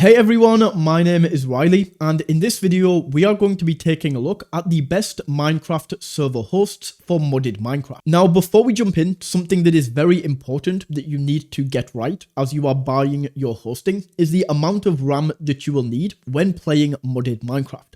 Hey everyone, my name is Riley, and in this video we are going to be taking a look at the best Minecraft server hosts for modded Minecraft. Now before we jump in, something that is very important that you need to get right as you are buying your hosting is the amount of RAM that you will need when playing modded Minecraft.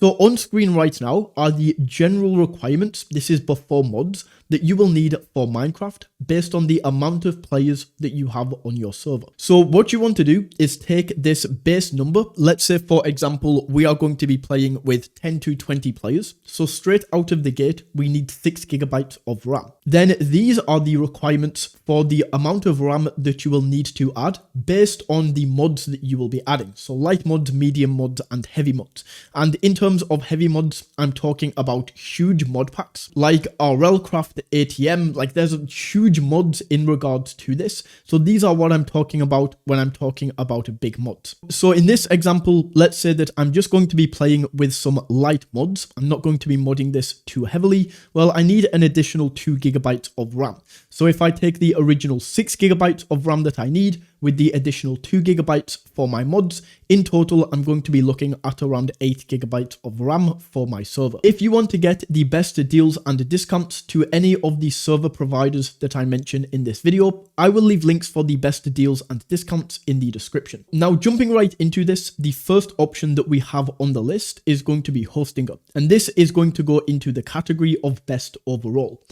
So on screen right now are the general requirements, this is before mods, that you will need for Minecraft based on the amount of players that you have on your server. So what you want to do is take this base number. Let's say, for example, we are going to be playing with 10 to 20 players. So straight out of the gate, we need 6 GB of RAM. Then these are the requirements for the amount of RAM that you will need to add based on the mods that you will be adding. So light mods, medium mods, and heavy mods. And in terms of heavy mods, I'm talking about huge mod packs like RLcraft, ATM, like there's huge mods in regards to this. So these are what I'm talking about when I'm talking about big mods. So in this example, let's say that I'm just going to be playing with some light mods. I'm not going to be modding this too heavily. Well, I need an additional 2 GB of RAM. So if I take the original 6 GB of RAM that I need with the additional 2 GB for my mods, in total, I'm going to be looking at around 8 GB of RAM for my server. If you want to get the best deals and discounts to any of the server providers that I mention in this video, I will leave links for the best deals and discounts in the description. Now, jumping right into this, the first option that we have on the list is going to be Hostinger, and this is going to go into the category of best overall.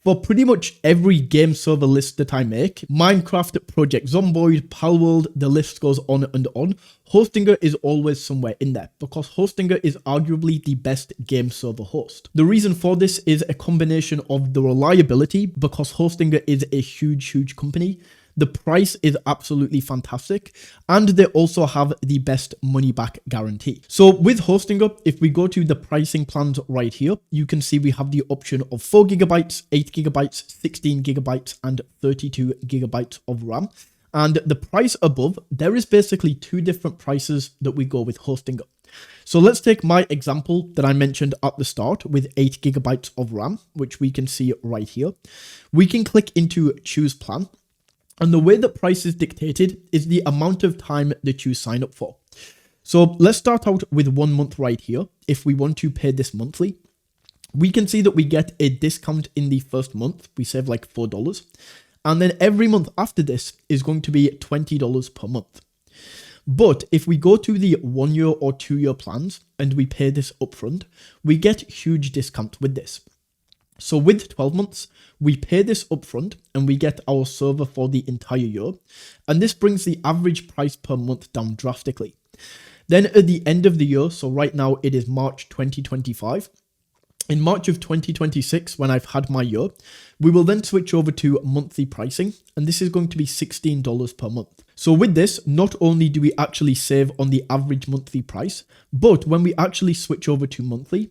For pretty much every game server list that I make, Minecraft, Project Zomboid, Palworld, the list goes on and on, Hostinger is always somewhere in there because Hostinger is arguably the best game server host. The reason for this is a combination of the reliability, because Hostinger is a huge company. The price is absolutely fantastic, and they also have the best money back guarantee. So with Hostinger, if we go to the pricing plans right here, you can see we have the option of 4 GB, 8 GB, 16 GB, and 32 GB of RAM. And the price above, there is basically 2 different prices that we go with Hostinger. So let's take my example that I mentioned at the start with 8 GB of RAM, which we can see right here. We can click into choose plan. And the way that price is dictated is the amount of time that you sign up for. So let's start out with 1 month right here. If we want to pay this monthly, we can see that we get a discount in the first month. We save like $4. And then every month after this is going to be $20 per month. But if we go to the 1 year or 2 year plans and we pay this upfront, we get huge discounts with this. So with 12 months, we pay this upfront and we get our server for the entire year. And this brings the average price per month down drastically. Then at the end of the year, so right now it is March 2025. In March of 2026, when I've had my year, we will then switch over to monthly pricing. And this is going to be $16 per month. So with this, not only do we actually save on the average monthly price, but when we actually switch over to monthly,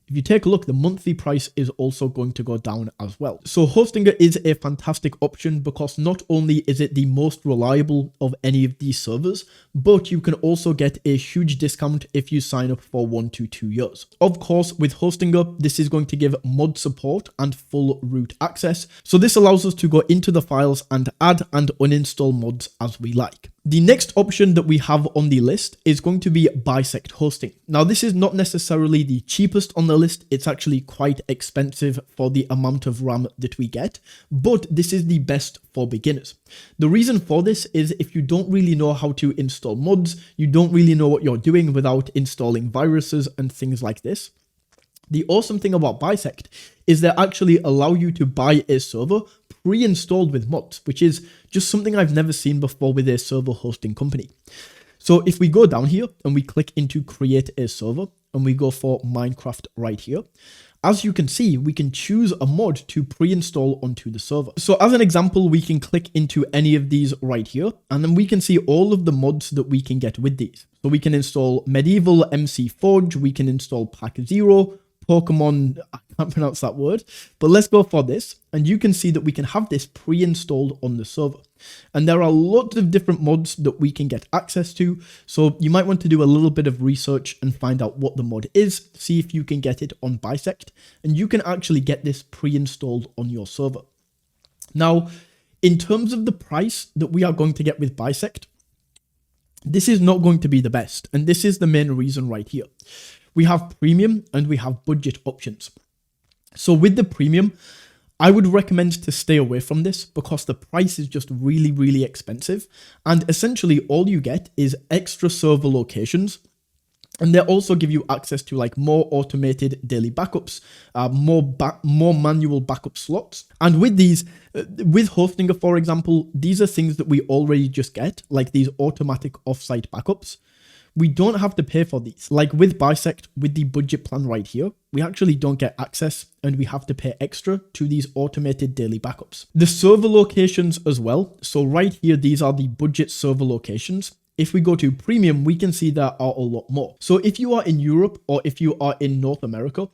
if you take a look, the monthly price is also going to go down as well. So Hostinger is a fantastic option because not only is it the most reliable of any of these servers, but you can also get a huge discount if you sign up for 1 to 2 years. Of course, with Hostinger, this is going to give mod support and full root access. So this allows us to go into the files and add and uninstall mods as we like. The next option that we have on the list is going to be Bisect Hosting. Now, this is not necessarily the cheapest on the list. It's actually quite expensive for the amount of RAM that we get, but this is the best for beginners. The reason for this is if you don't really know how to install mods, you don't really know what you're doing without installing viruses and things like this. The awesome thing about Bisect is they actually allow you to buy a server pre-installed with mods, which is just something I've never seen before with a server hosting company. So if we go down here and we click into create a server and we go for Minecraft right here, as you can see, we can choose a mod to pre-install onto the server. So as an example, we can click into any of these right here, and then we can see all of the mods that we can get with these. So we can install Medieval MC Forge, we can install Pack 0, Pokemon, I can't pronounce that word, but let's go for this. And you can see that we can have this pre-installed on the server. And there are lots of different mods that we can get access to. So you might want to do a little bit of research and find out what the mod is, see if you can get it on Bisect, and you can actually get this pre-installed on your server. Now, in terms of the price that we are going to get with Bisect, this is not going to be the best. And this is the main reason right here. We have premium and we have budget options. So with the premium, I would recommend to stay away from this because the price is just really, really expensive. And essentially all you get is extra server locations. And they also give you access to like more automated daily backups, more manual backup slots. And with these, with Hostinger, for example, these are things that we already just get, like these automatic offsite backups. We don't have to pay for these. Like with Bisect, with the budget plan right here, we actually don't get access and we have to pay extra to these automated daily backups. The server locations as well. So right here, these are the budget server locations. If we go to premium, we can see there are a lot more. So if you are in Europe or if you are in North America,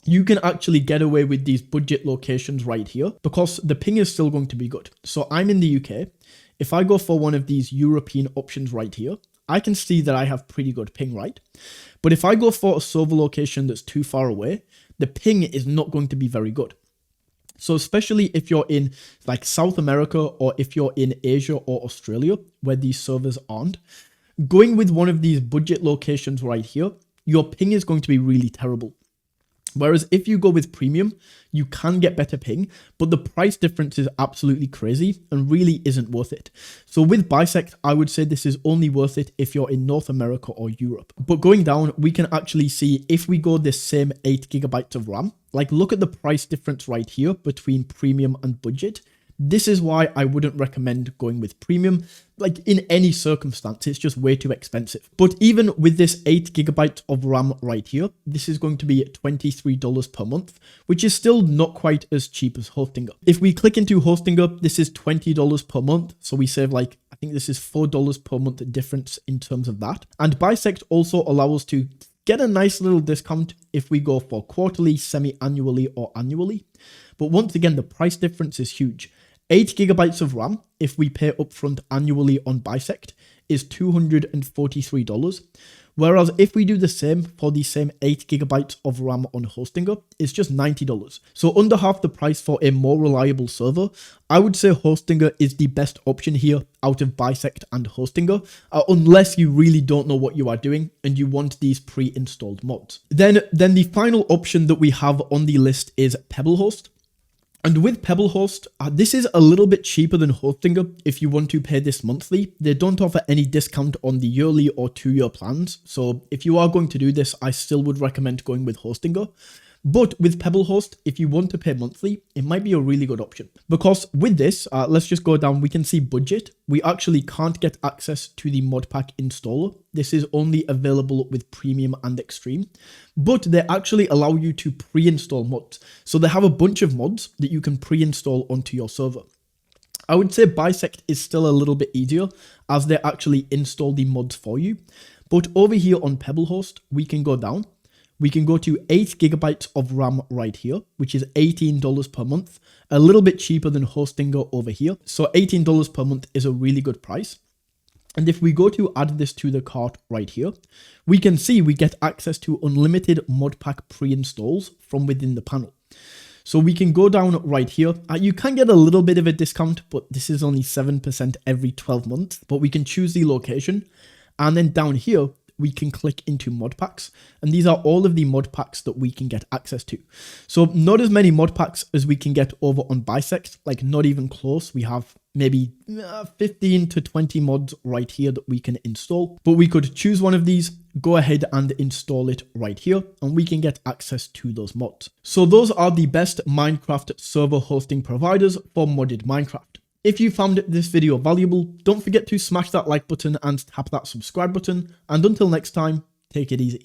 you can actually get away with these budget locations right here because the ping is still going to be good. So I'm in the UK. If I go for one of these European options right here, I can see that I have pretty good ping, right? But if I go for a server location that's too far away, the ping is not going to be very good. So especially if you're in like South America or if you're in Asia or Australia where these servers aren't, going with one of these budget locations right here, your ping is going to be really terrible. Whereas if you go with premium, you can get better ping, but the price difference is absolutely crazy and really isn't worth it. So with Bisect, I would say this is only worth it if you're in North America or Europe. But going down, we can actually see if we go this same 8 GB of RAM, like look at the price difference right here between premium and budget. This is why I wouldn't recommend going with premium. Like in any circumstance, it's just way too expensive. But even with this 8 GB of RAM right here, this is going to be $23 per month, which is still not quite as cheap as Hostinger. If we click into Hostinger, this is $20 per month. So we save like, I think this is $4 per month difference in terms of that. And Bisect also allows us to get a nice little discount if we go for quarterly, semi-annually, or annually. But once again, the price difference is huge. 8 GB of RAM, if we pay upfront annually on Bisect, is $243. Whereas if we do the same for the same 8 GB of RAM on Hostinger, it's just $90. So under half the price for a more reliable server, I would say Hostinger is the best option here out of Bisect and Hostinger, unless you really don't know what you are doing and you want these pre-installed mods. Then the final option that we have on the list is Pebblehost. And with Pebblehost, this is a little bit cheaper than Hostinger if you want to pay this monthly. They don't offer any discount on the yearly or 2-year plans. So if you are going to do this, I still would recommend going with Hostinger. But with Pebblehost, if you want to pay monthly, it might be a really good option. Because with this, let's just go down, we can see budget. We actually can't get access to the Modpack installer. This is only available with Premium and Extreme. But they actually allow you to pre-install mods. So they have a bunch of mods that you can pre-install onto your server. I would say Bisect is still a little bit easier as they actually install the mods for you. But over here on Pebblehost, we can go down. We can go to 8 GB of RAM right here, which is $18 per month, a little bit cheaper than Hostinger over here. So $18 per month is a really good price. And if we go to add this to the cart right here, we can see we get access to unlimited Modpack pre-installs from within the panel. So we can go down right here. You can get a little bit of a discount, but this is only 7% every 12 months. But we can choose the location. And then down here, we can click into mod packs, and these are all of the mod packs that we can get access to. So not as many mod packs as we can get over on Bisect, like not even close. We have maybe 15 to 20 mods right here that we can install, but we could choose one of these, go ahead and install it right here, and we can get access to those mods. So those are the best Minecraft server hosting providers for modded Minecraft. If you found this video valuable, don't forget to smash that like button and tap that subscribe button. And until next time, take it easy.